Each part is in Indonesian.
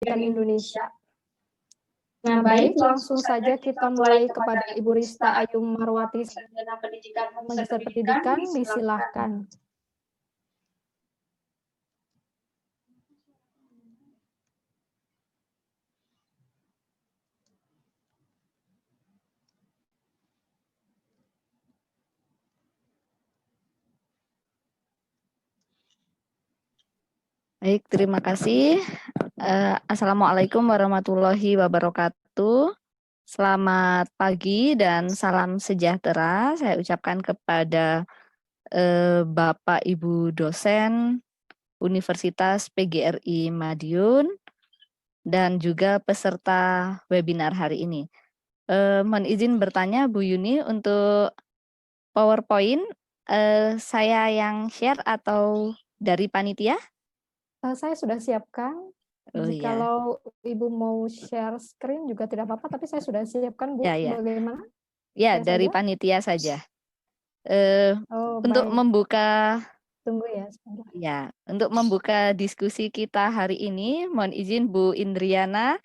Pendidikan Indonesia. Nah, baik, langsung saja kita mulai kepada Ibu Rista Ayung Marwati, Sarjana Pendidikan, Magister Pendidikan, disilahkan. Baik, terima kasih. Assalamualaikum warahmatullahi wabarakatuh. Selamat pagi dan salam sejahtera. Saya ucapkan kepada Bapak Ibu dosen Universitas PGRI Madiun dan juga peserta webinar hari ini. Mohon izin bertanya Bu Yuni, untuk PowerPoint saya yang share atau dari panitia? Saya sudah siapkan. Oh, Jikalau Ibu mau share screen juga tidak apa-apa, tapi saya sudah siapkan, Bu. Ya. Bagaimana? Ya, Saya dari saja? panitia saja. Untuk baik. membuka Tunggu ya sebentar. Ya, untuk membuka diskusi kita hari ini, mohon izin Bu Indriana,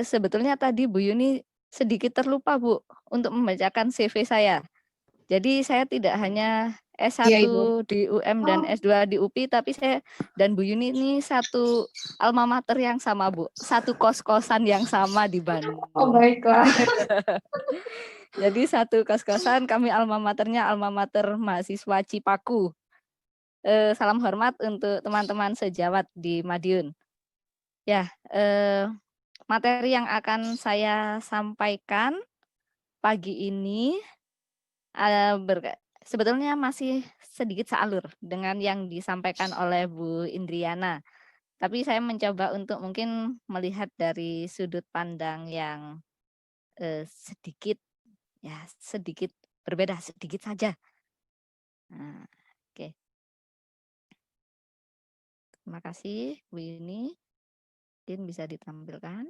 sebetulnya tadi Bu Yuni sedikit terlupa Bu untuk membacakan CV saya. Jadi saya tidak hanya S1 Iya, Ibu. di UM dan S2 di UPI, tapi saya dan Bu Yuni ini satu alma mater yang sama Bu, satu kos-kosan yang sama di Bandung. Oh, baiklah. Jadi satu kos-kosan, kami alma maternya alma mater mahasiswa Cipaku. Salam hormat untuk teman-teman sejawat di Madiun. Ya, materi yang akan saya sampaikan pagi ini sebetulnya masih sedikit sealur dengan yang disampaikan oleh Bu Indriana. Tapi saya mencoba untuk mungkin melihat dari sudut pandang yang sedikit berbeda, sedikit saja. Nah, oke. Terima kasih Bu Yuni. Mungkin bisa ditampilkan.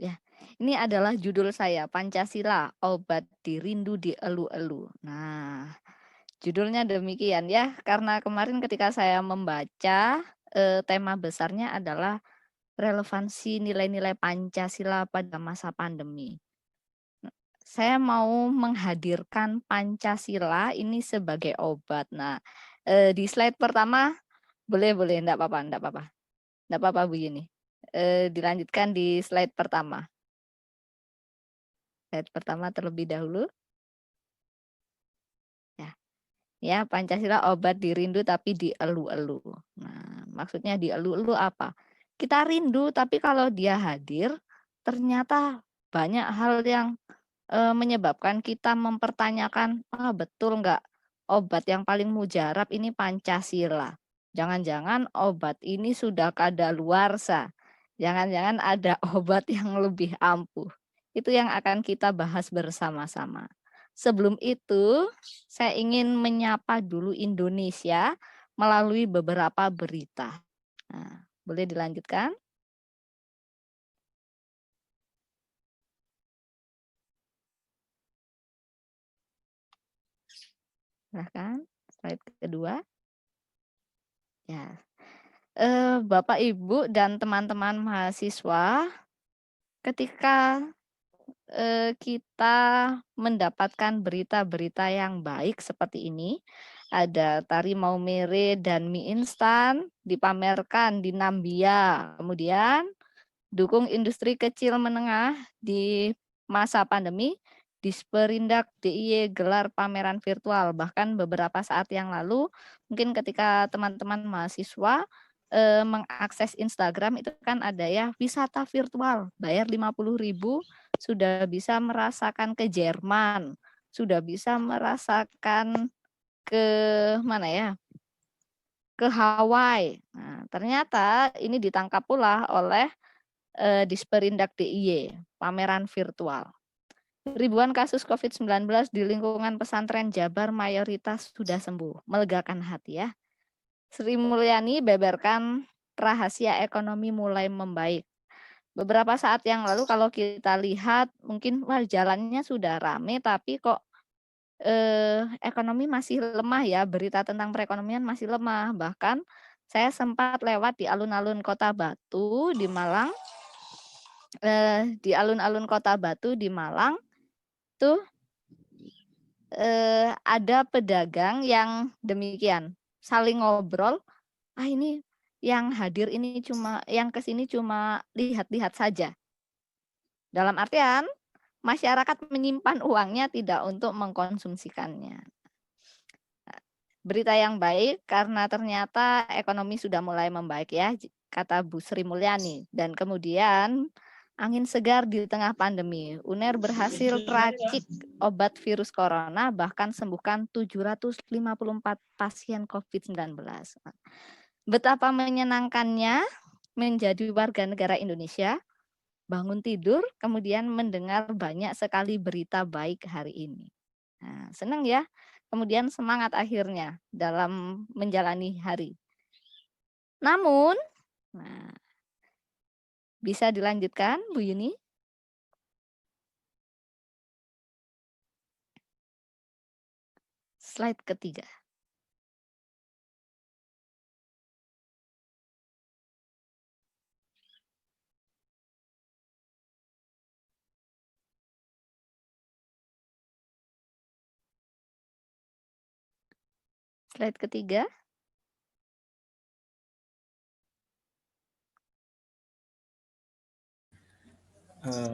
Ya, ini adalah judul saya, Pancasila, Obat Dirindu di Elu-elu. Nah, judulnya demikian ya, karena kemarin ketika saya membaca, tema besarnya adalah relevansi nilai-nilai Pancasila pada masa pandemi. Saya mau menghadirkan Pancasila ini sebagai obat. Nah, di slide pertama, boleh, enggak apa-apa Bu Yuni. Dilanjutkan di slide pertama. Slide pertama terlebih dahulu. Ya, Pancasila obat dirindu tapi dielu-elu. Nah, maksudnya dielu-elu apa? Kita rindu, tapi kalau dia hadir, ternyata banyak hal yang menyebabkan kita mempertanyakan, betul nggak obat yang paling mujarab ini Pancasila? Jangan-jangan obat ini sudah kadaluarsa. Jangan-jangan ada obat yang lebih ampuh. Itu yang akan kita bahas bersama-sama. Sebelum itu, saya ingin menyapa dulu Indonesia melalui beberapa berita. Nah, boleh dilanjutkan? Silahkan, slide kedua. Ya, Bapak, Ibu, dan teman-teman mahasiswa, ketika kita mendapatkan berita-berita yang baik seperti ini, ada tari maumere dan mie instan dipamerkan di Nambia, kemudian dukung industri kecil menengah di masa pandemi, Disperindak DIY gelar pameran virtual. Bahkan beberapa saat yang lalu, mungkin ketika teman-teman mahasiswa mengakses Instagram, itu kan ada ya wisata virtual, bayar 50.000 sudah bisa merasakan ke Jerman, sudah bisa merasakan ke mana ya, ke Hawaii. Nah, ternyata ini ditangkap pula oleh Disperindak DIY, pameran virtual. Ribuan kasus COVID-19 di lingkungan pesantren Jabar mayoritas sudah sembuh. Melegakan hati ya. Sri Mulyani beberkan rahasia ekonomi mulai membaik. Beberapa saat yang lalu kalau kita lihat mungkin jalannya sudah rame tapi kok ekonomi masih lemah ya, berita tentang perekonomian masih lemah. Bahkan saya sempat lewat di alun-alun Kota Batu di Malang, di alun-alun Kota Batu di Malang tuh, ada pedagang yang demikian, saling ngobrol, "Ah, ini yang hadir ini yang ke sini cuma lihat-lihat saja." Dalam artian, masyarakat menyimpan uangnya tidak untuk mengkonsumsikannya. Berita yang baik karena ternyata ekonomi sudah mulai membaik ya, kata Bu Sri Mulyani. Dan kemudian angin segar di tengah pandemi. UNER berhasil racik obat virus corona, bahkan sembuhkan 754 pasien COVID-19. Betapa menyenangkannya menjadi warga negara Indonesia, bangun tidur, kemudian mendengar banyak sekali berita baik hari ini. Nah, senang ya. Kemudian semangat akhirnya dalam menjalani hari. Namun, nah, bisa dilanjutkan Bu Yuni? Slide ketiga. Slide ketiga.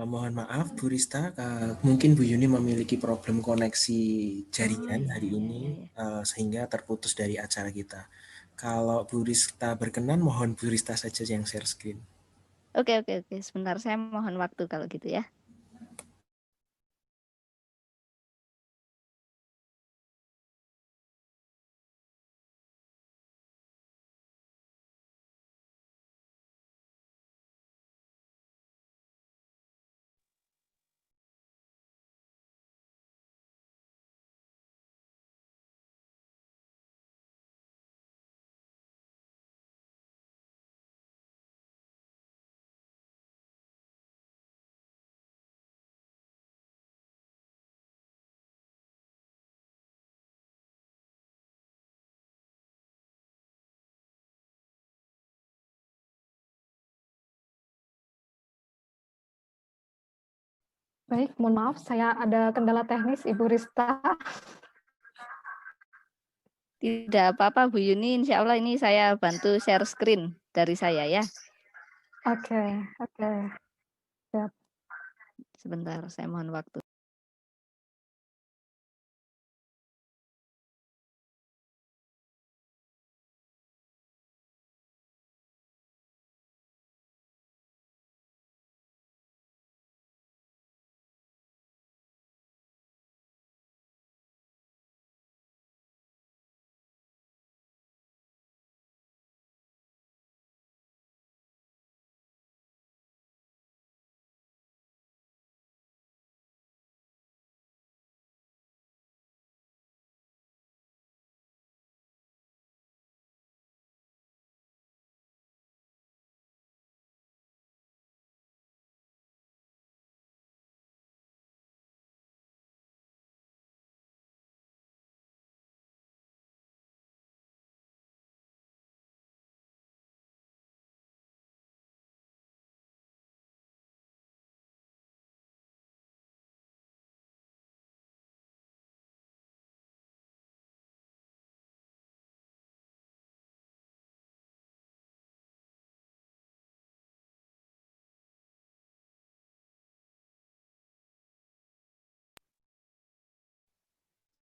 Mohon maaf Bu Rista, mungkin Bu Yuni memiliki problem koneksi jaringan hari ini, sehingga terputus dari acara kita. Kalau Bu Rista berkenan, mohon Bu Rista saja yang share screen. Oke. Sebentar, saya mohon waktu kalau gitu ya. Baik, mohon maaf, saya ada kendala teknis, Ibu Rista. Tidak apa-apa Bu Yuni, insya Allah ini saya bantu share screen dari saya ya. Oke. Siap. Sebentar, saya mohon waktu.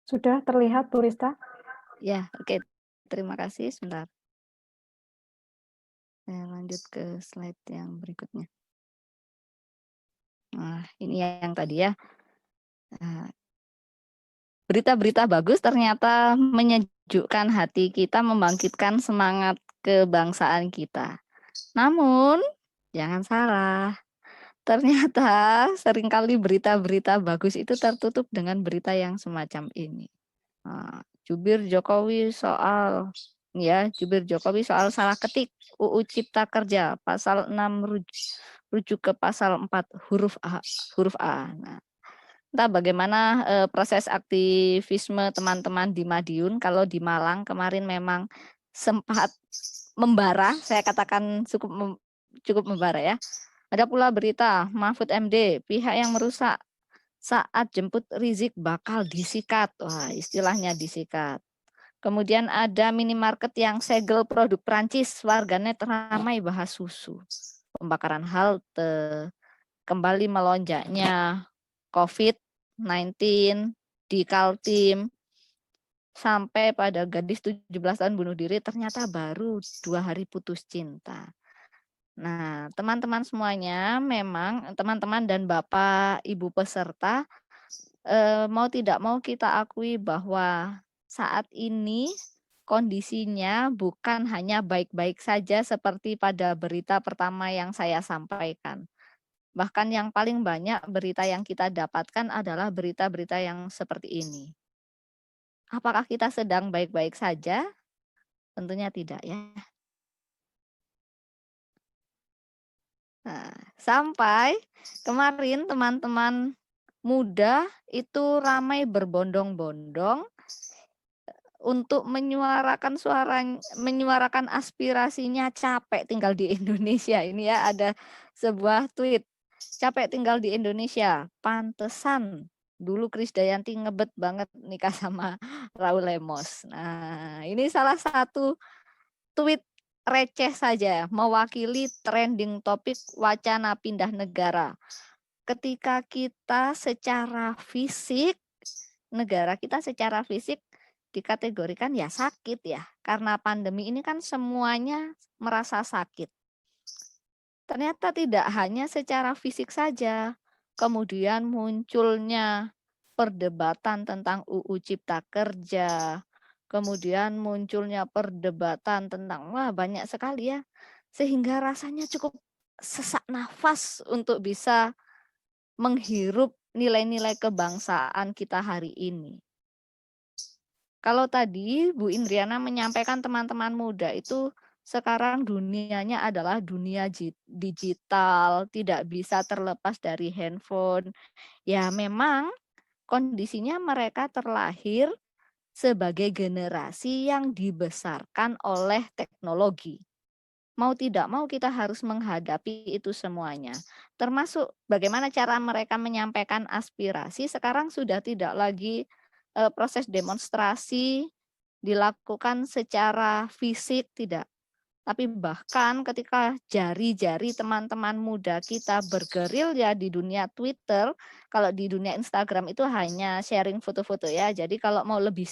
Sudah terlihat, Bu Rista? Ya, oke. Terima kasih, sebentar. Saya lanjut ke slide yang berikutnya. Nah, ini yang tadi ya. Berita-berita bagus ternyata menyejukkan hati kita, membangkitkan semangat kebangsaan kita. Namun, jangan salah. Ternyata seringkali berita-berita bagus itu tertutup dengan berita yang semacam ini. Jubir Jokowi soal salah ketik UU Cipta Kerja pasal 6 rujuk ke pasal 4 huruf A. Entah bagaimana proses aktivisme teman-teman di Madiun. Kalau di Malang kemarin memang sempat membara, saya katakan cukup membara ya. Ada pula berita Mahfud MD, pihak yang merusak saat jemput Rizik bakal disikat. Wah, istilahnya disikat. Kemudian ada minimarket yang segel produk Prancis, warganet ramai bahas susu. Pembakaran halte, kembali melonjaknya COVID-19 di Kaltim, sampai pada gadis 17 tahun bunuh diri ternyata baru 2 hari putus cinta. Nah, teman-teman semuanya, memang teman-teman dan Bapak Ibu peserta, mau tidak mau kita akui bahwa saat ini kondisinya bukan hanya baik-baik saja seperti pada berita pertama yang saya sampaikan. Bahkan yang paling banyak berita yang kita dapatkan adalah berita-berita yang seperti ini. Apakah kita sedang baik-baik saja? Tentunya tidak ya. Nah, sampai kemarin teman-teman muda itu ramai berbondong-bondong untuk menyuarakan aspirasinya capek tinggal di Indonesia. Ini ya, ada sebuah tweet, capek tinggal di Indonesia, pantesan dulu Krisdayanti ngebet banget nikah sama Raul Lemos. Nah, ini salah satu tweet receh saja mewakili trending topik wacana pindah negara. Ketika kita secara fisik, negara kita secara fisik dikategorikan ya sakit ya. Karena pandemi ini kan semuanya merasa sakit. Ternyata tidak hanya secara fisik saja. Kemudian munculnya perdebatan tentang UU Cipta Kerja. Kemudian munculnya perdebatan tentang, wah banyak sekali ya. Sehingga rasanya cukup sesak nafas untuk bisa menghirup nilai-nilai kebangsaan kita hari ini. Kalau tadi Bu Indriana menyampaikan teman-teman muda itu sekarang dunianya adalah dunia digital, tidak bisa terlepas dari handphone. Ya memang kondisinya mereka terlahir sebagai generasi yang dibesarkan oleh teknologi. Mau tidak mau kita harus menghadapi itu semuanya. Termasuk bagaimana cara mereka menyampaikan aspirasi sekarang sudah tidak lagi proses demonstrasi dilakukan secara fisik, tidak. Tapi bahkan ketika jari-jari teman-teman muda kita bergerilya di dunia Twitter, kalau di dunia Instagram itu hanya sharing foto-foto ya. Jadi kalau mau lebih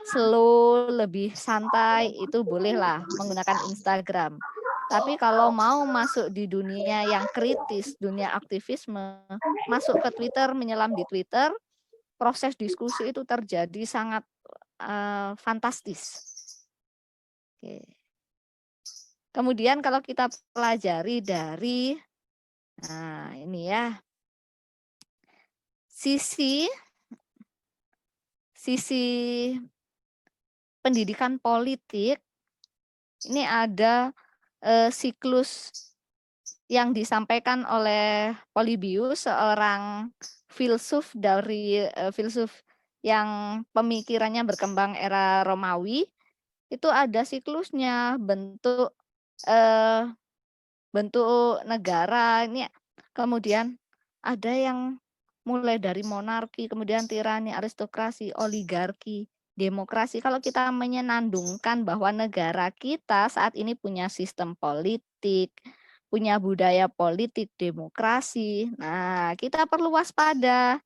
slow, lebih santai, itu bolehlah menggunakan Instagram. Tapi kalau mau masuk di dunia yang kritis, dunia aktivisme, masuk ke Twitter, menyelam di Twitter, proses diskusi itu terjadi sangat fantastis. Oke. Kemudian kalau kita pelajari dari, nah ini ya, sisi pendidikan politik, ini ada siklus yang disampaikan oleh Polybius, seorang filsuf dari filsuf yang pemikirannya berkembang era Romawi. Itu ada siklusnya, bentuk negara ini, kemudian ada yang mulai dari monarki, kemudian tirani, aristokrasi, oligarki, demokrasi. Kalau kita menyenandungkan bahwa negara kita saat ini punya sistem politik, punya budaya politik demokrasi, nah kita perlu waspada.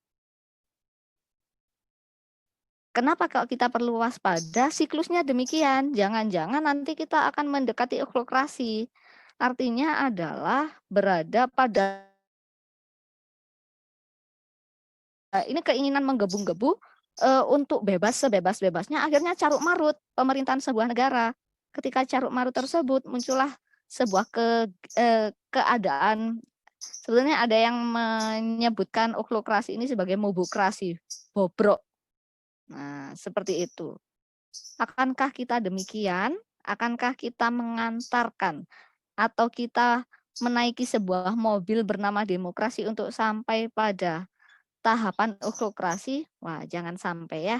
Kenapa kalau kita perlu waspada? Siklusnya demikian. Jangan-jangan nanti kita akan mendekati oklokrasi. Artinya adalah berada pada ini keinginan menggebu-gebu untuk bebas sebebas-bebasnya, akhirnya caruk marut pemerintahan sebuah negara. Ketika caruk marut tersebut muncullah sebuah keadaan, sebenarnya ada yang menyebutkan oklokrasi ini sebagai mubokrasi, bobrok. Nah, seperti itu. Akankah kita demikian? Akankah kita mengantarkan atau kita menaiki sebuah mobil bernama demokrasi untuk sampai pada tahapan autokrasi, wah jangan sampai ya.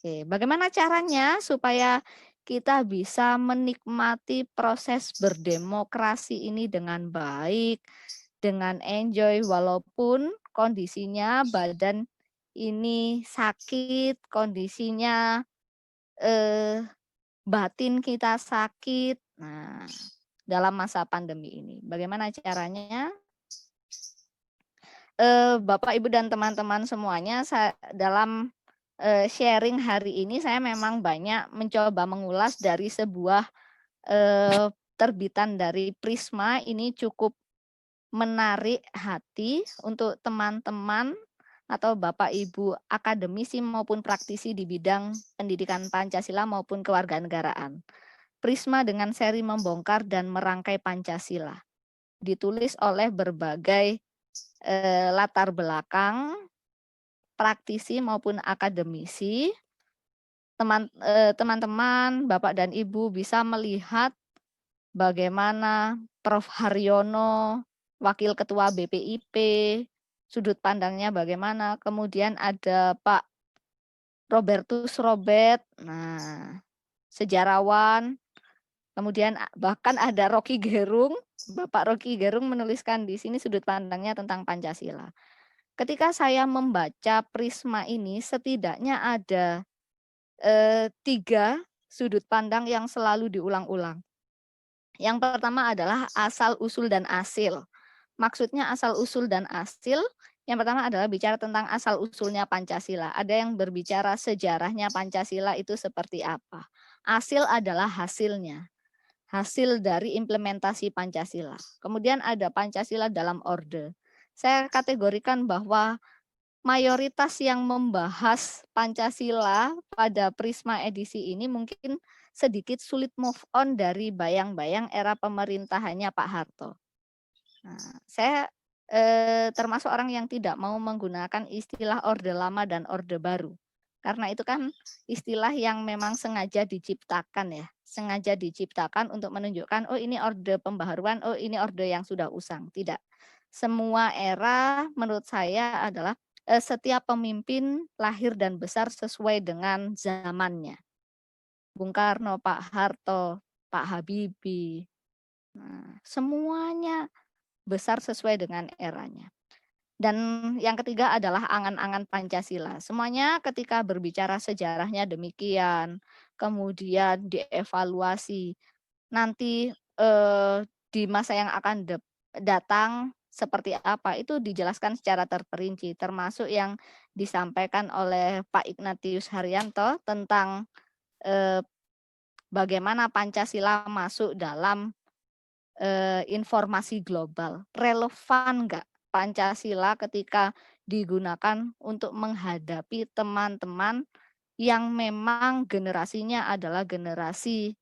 Oke, bagaimana caranya supaya kita bisa menikmati proses berdemokrasi ini dengan baik, dengan enjoy walaupun kondisinya badan ini sakit, kondisinya batin kita sakit. Nah, dalam masa pandemi ini, bagaimana caranya? Bapak, Ibu, dan teman-teman semuanya, dalam sharing hari ini saya memang banyak mencoba mengulas dari sebuah terbitan dari Prisma. Ini cukup menarik hati untuk teman-teman atau Bapak Ibu akademisi maupun praktisi di bidang pendidikan Pancasila maupun kewarganegaraan. Prisma dengan seri membongkar dan merangkai Pancasila. Ditulis oleh berbagai latar belakang praktisi maupun akademisi. Teman-teman, Bapak dan Ibu bisa melihat bagaimana Prof. Haryono, Wakil Ketua BPIP, sudut pandangnya bagaimana. Kemudian ada Pak Robertus Robert, nah, sejarawan. Kemudian bahkan ada Rocky Gerung, Bapak Rocky Gerung menuliskan di sini sudut pandangnya tentang Pancasila. Ketika saya membaca Prisma ini, setidaknya ada 3 sudut pandang yang selalu diulang-ulang. Yang pertama adalah asal, usul, dan asil. Maksudnya asal, usul, dan asil. Yang pertama adalah bicara tentang asal usulnya Pancasila. Ada yang berbicara sejarahnya Pancasila itu seperti apa. Asil adalah hasilnya. Hasil dari implementasi Pancasila. Kemudian ada Pancasila dalam orde. Saya kategorikan bahwa mayoritas yang membahas Pancasila pada Prisma edisi ini mungkin sedikit sulit move on dari bayang-bayang era pemerintahannya Pak Harto. Nah, saya termasuk orang yang tidak mau menggunakan istilah orde lama dan orde baru. Karena itu kan istilah yang memang sengaja diciptakan ya. Sengaja diciptakan untuk menunjukkan, oh ini orde pembaharuan, oh ini orde yang sudah usang. Tidak. Semua era menurut saya adalah setiap pemimpin lahir dan besar sesuai dengan zamannya. Bung Karno, Pak Harto, Pak Habibie, nah, semuanya besar sesuai dengan eranya. Dan yang ketiga adalah angan-angan Pancasila. Semuanya ketika berbicara sejarahnya demikian, kemudian dievaluasi. Nanti di masa yang akan datang seperti apa, itu dijelaskan secara terperinci, termasuk yang disampaikan oleh Pak Ignatius Haryanto tentang bagaimana Pancasila masuk dalam informasi global. Relevan nggak Pancasila ketika digunakan untuk menghadapi teman-teman yang memang generasinya adalah generasi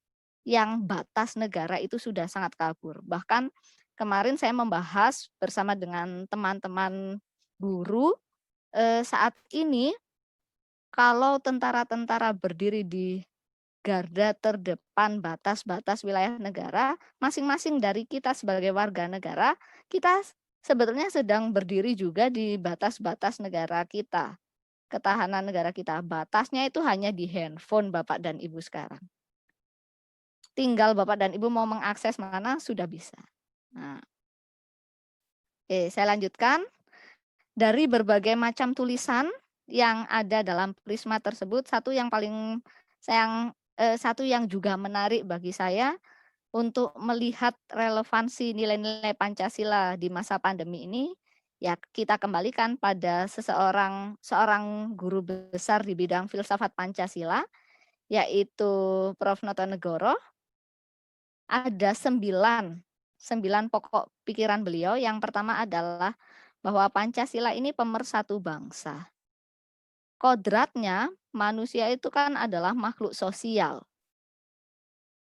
yang batas negara itu sudah sangat kabur. Bahkan kemarin saya membahas bersama dengan teman-teman guru, saat ini kalau tentara-tentara berdiri di garda terdepan batas-batas wilayah negara, masing-masing dari kita sebagai warga negara, kita sebetulnya sedang berdiri juga di batas-batas negara kita, ketahanan negara kita. Batasnya itu hanya di handphone Bapak dan Ibu sekarang. Tinggal Bapak dan Ibu mau mengakses mana, sudah bisa. Nah, saya lanjutkan. Dari berbagai macam tulisan yang ada dalam Prisma tersebut, satu yang juga menarik bagi saya untuk melihat relevansi nilai-nilai Pancasila di masa pandemi ini, ya kita kembalikan pada seorang guru besar di bidang filsafat Pancasila, yaitu Prof. Notonegoro. Ada 9 pokok pikiran beliau. Yang pertama adalah bahwa Pancasila ini pemersatu bangsa. Kodratnya manusia itu kan adalah makhluk sosial.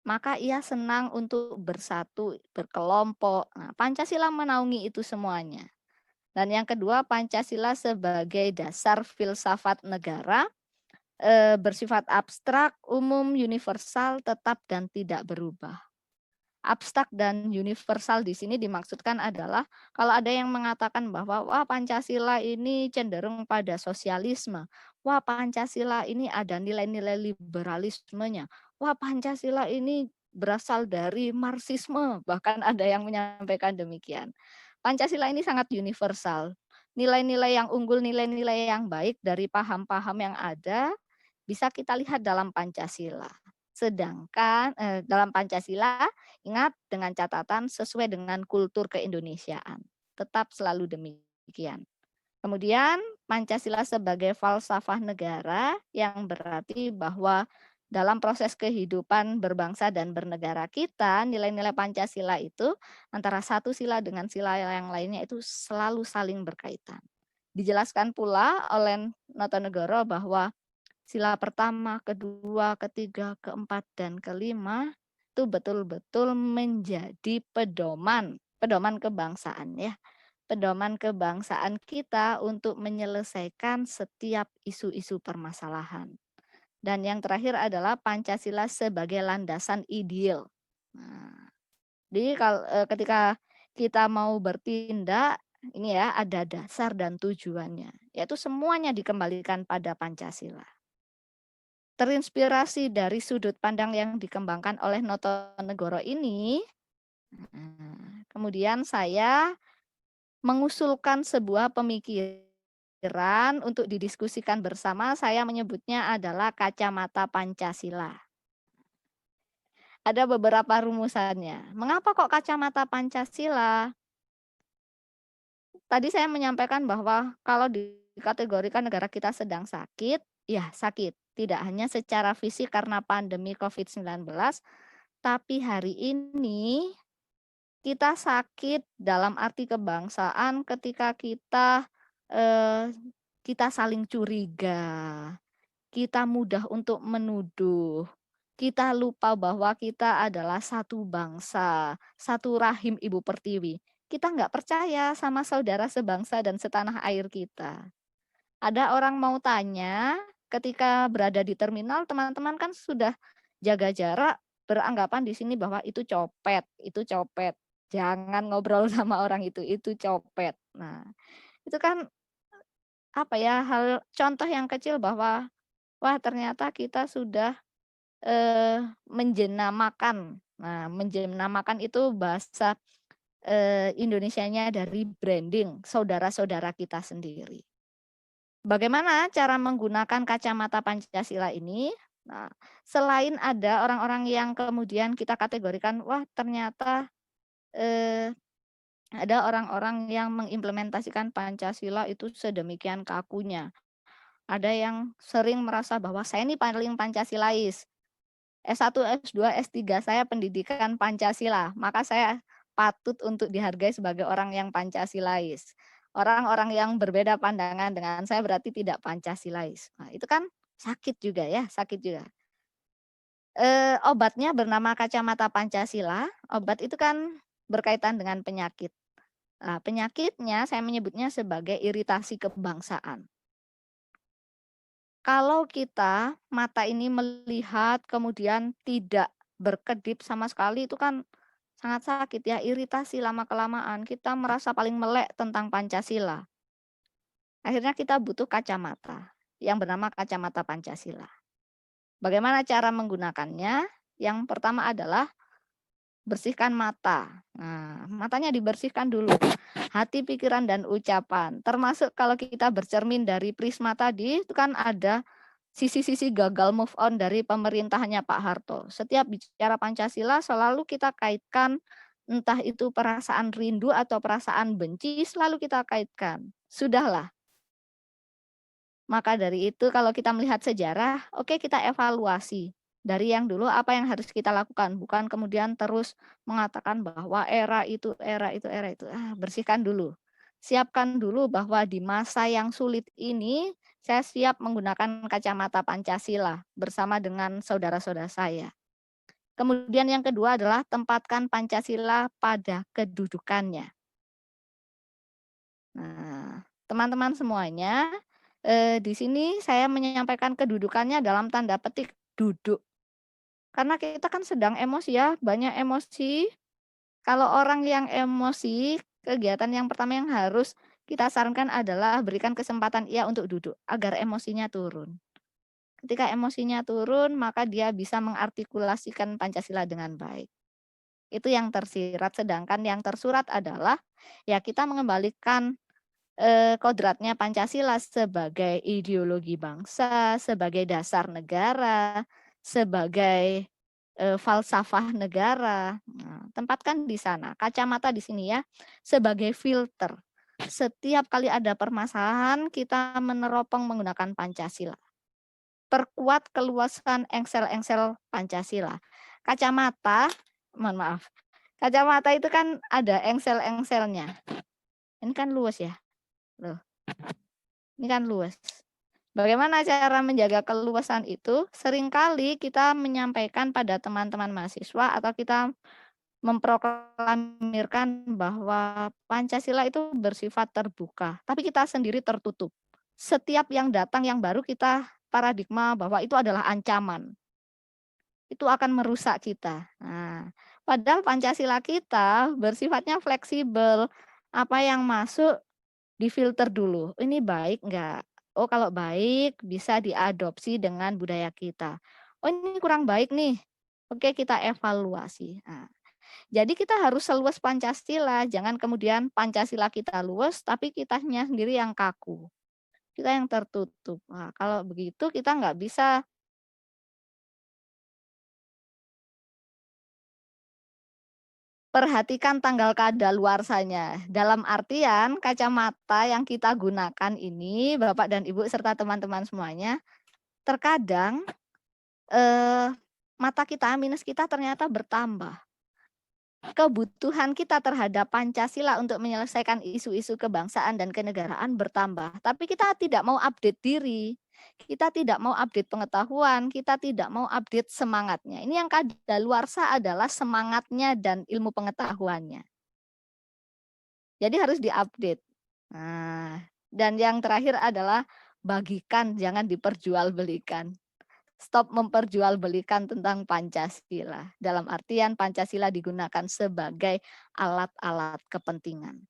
Maka ia senang untuk bersatu, berkelompok. Nah, Pancasila menaungi itu semuanya. Dan yang kedua, Pancasila sebagai dasar filsafat negara, bersifat abstrak, umum, universal, tetap dan tidak berubah. abstrak dan universal di sini dimaksudkan adalah kalau ada yang mengatakan bahwa wah Pancasila ini cenderung pada sosialisme, wah Pancasila ini ada nilai-nilai liberalismenya, wah Pancasila ini berasal dari Marxisme, bahkan ada yang menyampaikan demikian. Pancasila ini sangat universal. Nilai-nilai yang unggul, nilai-nilai yang baik dari paham-paham yang ada bisa kita lihat dalam Pancasila. Sedangkan dalam Pancasila, ingat dengan catatan sesuai dengan kultur keindonesiaan. Tetap selalu demikian. Kemudian Pancasila sebagai falsafah negara yang berarti bahwa dalam proses kehidupan berbangsa dan bernegara kita, nilai-nilai Pancasila itu antara satu sila dengan sila yang lainnya itu selalu saling berkaitan. Dijelaskan pula oleh Notonegoro bahwa sila pertama, kedua, ketiga, keempat, dan kelima itu betul-betul menjadi pedoman kebangsaan ya. Pedoman kebangsaan kita untuk menyelesaikan setiap isu-isu permasalahan. Dan yang terakhir adalah Pancasila sebagai landasan ideal. Nah, jadi ketika kita mau bertindak, ini ya ada dasar dan tujuannya, yaitu semuanya dikembalikan pada Pancasila. Terinspirasi dari sudut pandang yang dikembangkan oleh Notonegoro ini, kemudian saya mengusulkan sebuah pemikiran untuk didiskusikan bersama, saya menyebutnya adalah kacamata Pancasila. Ada beberapa rumusannya. Mengapa kok kacamata Pancasila? Tadi saya menyampaikan bahwa kalau dikategorikan negara kita sedang sakit, ya sakit. Tidak hanya secara fisik karena pandemi COVID-19, tapi hari ini kita sakit dalam arti kebangsaan ketika kita saling curiga, kita mudah untuk menuduh, kita lupa bahwa kita adalah satu bangsa, satu rahim Ibu Pertiwi. Kita nggak percaya sama saudara sebangsa dan setanah air kita. Ada orang mau tanya, ketika berada di terminal, teman-teman kan sudah jaga jarak, beranggapan di sini bahwa itu copet, itu copet. Jangan ngobrol sama orang itu copet. Nah, itu kan apa ya, hal contoh yang kecil bahwa wah ternyata kita sudah menjenamakan. Nah, menjenamakan itu bahasa Indonesianya dari branding saudara-saudara kita sendiri. Bagaimana cara menggunakan kacamata Pancasila ini? Nah, selain ada orang-orang yang kemudian kita kategorikan, wah ternyata ada orang-orang yang mengimplementasikan Pancasila itu sedemikian kakunya. Ada yang sering merasa bahwa saya ini paling Pancasilais. S1, S2, S3 saya pendidikan Pancasila, maka saya patut untuk dihargai sebagai orang yang Pancasilais. Orang-orang yang berbeda pandangan dengan saya berarti tidak Pancasilais. Nah, itu kan sakit juga ya, sakit juga. Obatnya bernama kacamata Pancasila, obat itu kan berkaitan dengan penyakit. Nah, penyakitnya saya menyebutnya sebagai iritasi kebangsaan. Kalau kita mata ini melihat kemudian tidak berkedip sama sekali itu kan sangat sakit ya, iritasi lama-kelamaan. Kita merasa paling melek tentang Pancasila. Akhirnya kita butuh kacamata yang bernama kacamata Pancasila. Bagaimana cara menggunakannya? Yang pertama adalah bersihkan mata. Nah, matanya dibersihkan dulu. Hati, pikiran, dan ucapan. Termasuk kalau kita bercermin dari prisma tadi, itu kan ada sisi-sisi gagal move on dari pemerintahannya Pak Harto. Setiap bicara Pancasila selalu kita kaitkan, entah itu perasaan rindu atau perasaan benci, selalu kita kaitkan. Sudahlah. Maka dari itu kalau kita melihat sejarah, oke kita evaluasi. Dari yang dulu apa yang harus kita lakukan, bukan kemudian terus mengatakan bahwa era itu. Bersihkan dulu. Siapkan dulu bahwa di masa yang sulit ini saya siap menggunakan kacamata Pancasila bersama dengan saudara-saudara saya. Kemudian yang kedua adalah tempatkan Pancasila pada kedudukannya. Nah, teman-teman semuanya, di sini saya menyampaikan kedudukannya dalam tanda petik duduk. Karena kita kan sedang emosi ya, banyak emosi. Kalau orang yang emosi, kegiatan yang pertama yang harus kita sarankan adalah berikan kesempatan ia untuk duduk agar emosinya turun. Ketika emosinya turun, maka dia bisa mengartikulasikan Pancasila dengan baik. Itu yang tersirat, sedangkan yang tersurat adalah ya kita mengembalikan kodratnya Pancasila sebagai ideologi bangsa, sebagai dasar negara, sebagai falsafah negara. Nah, tempatkan di sana. Kacamata di sini ya, sebagai filter. Setiap kali ada permasalahan, kita meneropong menggunakan Pancasila. Perkuat keluasan engsel-engsel Pancasila. Kacamata, mohon maaf, kacamata itu kan ada engsel-engselnya. Ini kan luas ya. Loh, ini kan luas. Bagaimana cara menjaga keluasan itu? Seringkali kita menyampaikan pada teman-teman mahasiswa atau kita memproklamirkan bahwa Pancasila itu bersifat terbuka, tapi kita sendiri tertutup. Setiap yang datang yang baru kita paradigma bahwa itu adalah ancaman. Itu akan merusak kita. Nah, padahal Pancasila kita bersifatnya fleksibel. Apa yang masuk difilter dulu, ini baik enggak? Oh kalau baik bisa diadopsi dengan budaya kita. Oh ini kurang baik nih, oke kita evaluasi. Nah, jadi kita harus seluas Pancasila, jangan kemudian Pancasila kita luas tapi kitanya sendiri yang kaku. Kita yang tertutup. Nah, kalau begitu kita nggak bisa perhatikan tanggal kadaluarsanya. Dalam artian kacamata yang kita gunakan ini, Bapak dan Ibu serta teman-teman semuanya, terkadang mata kita, minus kita ternyata bertambah. Kebutuhan kita terhadap Pancasila untuk menyelesaikan isu-isu kebangsaan dan kenegaraan bertambah. Tapi kita tidak mau update diri. Kita tidak mau update pengetahuan, kita tidak mau update semangatnya. Ini yang kadaluarsa adalah semangatnya dan ilmu pengetahuannya. Jadi harus diupdate. Nah, dan yang terakhir adalah bagikan, jangan diperjualbelikan. Stop memperjualbelikan tentang Pancasila. Dalam artian Pancasila digunakan sebagai alat-alat kepentingan.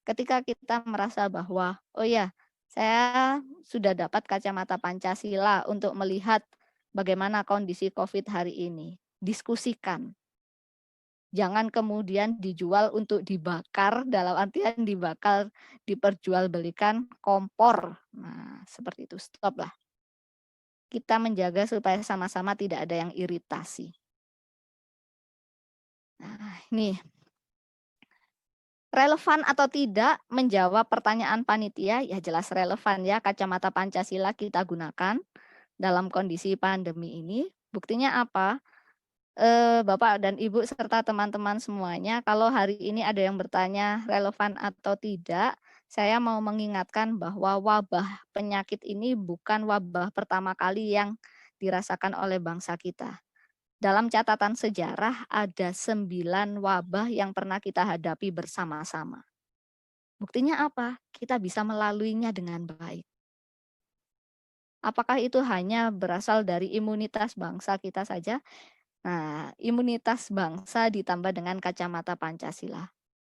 Ketika kita merasa bahwa, oh ya, saya sudah dapat kacamata Pancasila untuk melihat bagaimana kondisi COVID hari ini. Diskusikan. Jangan kemudian dijual untuk dibakar, dalam artian dibakar, diperjualbelikan kompor. Nah, seperti itu. Stop lah. Kita menjaga supaya sama-sama tidak ada yang iritasi. Nah, ini relevan atau tidak menjawab pertanyaan panitia, ya jelas relevan ya, kacamata Pancasila kita gunakan dalam kondisi pandemi ini. Buktinya apa? Bapak dan Ibu serta teman-teman semuanya, kalau hari ini ada yang bertanya relevan atau tidak, saya mau mengingatkan bahwa wabah penyakit ini bukan wabah pertama kali yang dirasakan oleh bangsa kita. Dalam catatan sejarah ada 9 wabah yang pernah kita hadapi bersama-sama. Buktinya apa? Kita bisa melaluinya dengan baik. Apakah itu hanya berasal dari imunitas bangsa kita saja? Nah, imunitas bangsa ditambah dengan kacamata Pancasila.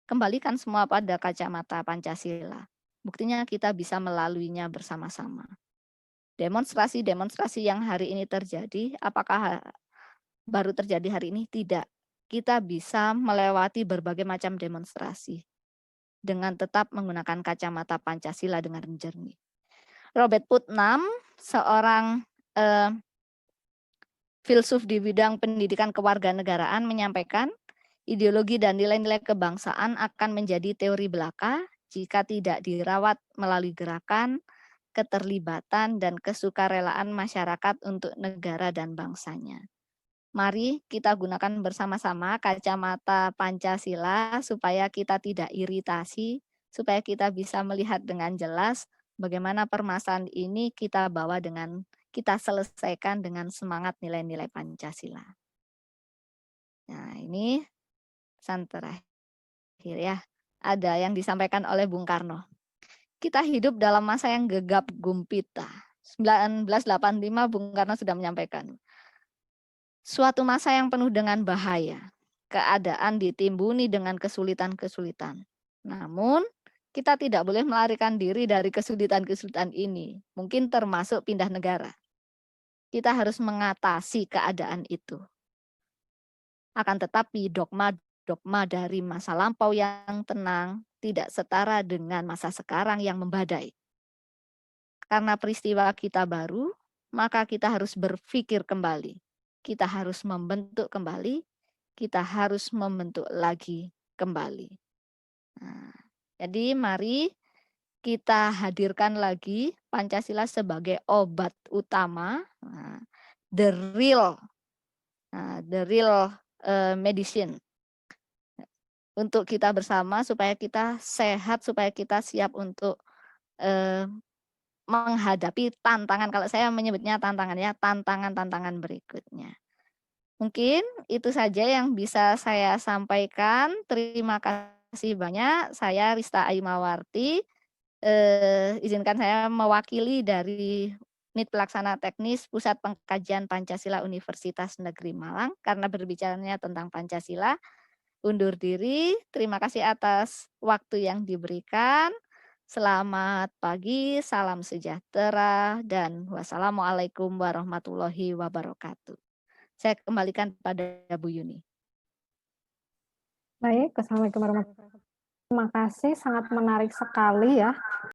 Kembalikan semua pada kacamata Pancasila. Buktinya kita bisa melaluinya bersama-sama. Demonstrasi-demonstrasi yang hari ini terjadi, apakah baru terjadi hari ini? Tidak. Kita bisa melewati berbagai macam demonstrasi dengan tetap menggunakan kacamata Pancasila dengan jernih. Robert Putnam, seorang filsuf di bidang pendidikan kewarganegaraan menyampaikan, ideologi dan nilai-nilai kebangsaan akan menjadi teori belaka jika tidak dirawat melalui gerakan, keterlibatan, dan kesukarelaan masyarakat untuk negara dan bangsanya. Mari kita gunakan bersama-sama kacamata Pancasila supaya kita tidak iritasi, supaya kita bisa melihat dengan jelas bagaimana permasalahan ini kita bawa dengan kita selesaikan dengan semangat nilai-nilai Pancasila. Nah, ini pesan terakhir ya. Ada yang disampaikan oleh Bung Karno. Kita hidup dalam masa yang gegap gumpita. 1985 Bung Karno sudah menyampaikan. suatu masa yang penuh dengan bahaya. Keadaan ditimbuni dengan kesulitan-kesulitan. Namun, kita tidak boleh melarikan diri dari kesulitan-kesulitan ini. Mungkin termasuk pindah negara. Kita harus mengatasi keadaan itu. Akan tetapi dogma dari masa lampau yang tenang tidak setara dengan masa sekarang yang membadai. Karena peristiwa kita baru, maka kita harus berpikir kembali. Kita harus membentuk kembali, kita harus membentuk lagi kembali. Nah, jadi mari kita hadirkan lagi Pancasila sebagai obat utama, the real medicine untuk kita bersama supaya kita sehat, supaya kita siap untuk menghadapi tantangan, kalau saya menyebutnya tantangan ya, tantangan-tantangan berikutnya. Mungkin itu saja yang bisa saya sampaikan. Terima kasih banyak. Saya Rista Aimawarti. Izinkan saya mewakili dari Unit Pelaksana Teknis Pusat Pengkajian Pancasila Universitas Negeri Malang karena berbicaranya tentang Pancasila. Undur diri. Terima kasih atas waktu yang diberikan. Selamat pagi, salam sejahtera, dan wassalamualaikum warahmatullahi wabarakatuh. Saya kembalikan pada Bu Yuni. Baik, Assalamualaikum warahmatullahi wabarakatuh. Terima kasih, sangat menarik sekali ya